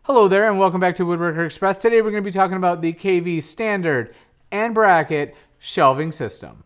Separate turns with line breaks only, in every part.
Hello there and welcome back to Woodworker Express. Today we're going to be talking about the KV standard and bracket shelving system.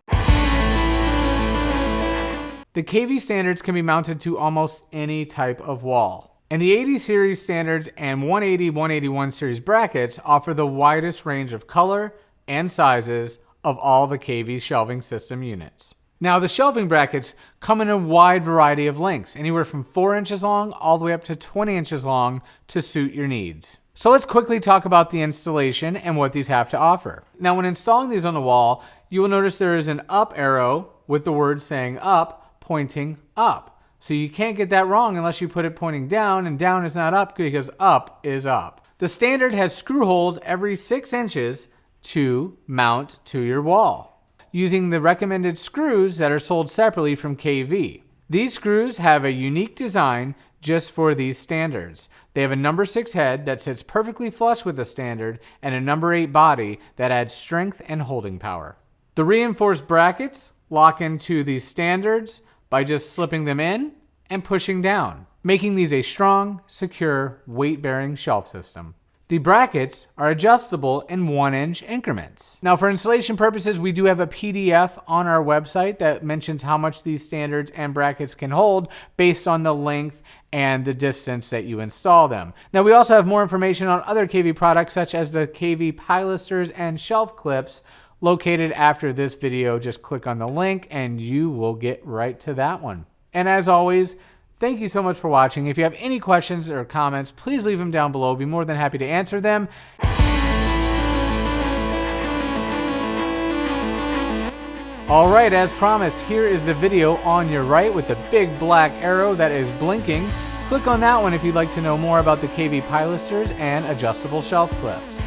The KV standards can be mounted to almost any type of wall. And the 80 series standards and 180, 181 series brackets offer the widest range of color and sizes of all the KV shelving system units. Now, the shelving brackets come in a wide variety of lengths, anywhere from 4 inches long all the way up to 20 inches long to suit your needs. So let's quickly talk about the installation and what these have to offer. Now, when installing these on the wall, you will notice there is an up arrow with the word saying up, pointing up. So you can't get that wrong unless you put it pointing down, and down is not up because up is up. The standard has screw holes every 6 inches to mount to your wall, using the recommended screws that are sold separately from KV. These screws have a unique design just for these standards. They have a number 6 head that sits perfectly flush with the standard and a number 8 body that adds strength and holding power. The reinforced brackets lock into these standards by just slipping them in and pushing down, making these a strong, secure, weight-bearing shelf system. The brackets are adjustable in 1-inch increments. Now, for installation purposes, we do have a PDF on our website that mentions how much these standards and brackets can hold based on the length and the distance that you install them. Now, we also have more information on other KV products such as the KV pilasters and shelf clips located after this video. Just click on the link and you will get right to that one. And as always, thank you so much for watching. If you have any questions or comments, please leave them down below. I'll be more than happy to answer them. All right, as promised, here is the video on your right with the big black arrow that is blinking. Click on that one if you'd like to know more about the KV pilasters and adjustable shelf clips.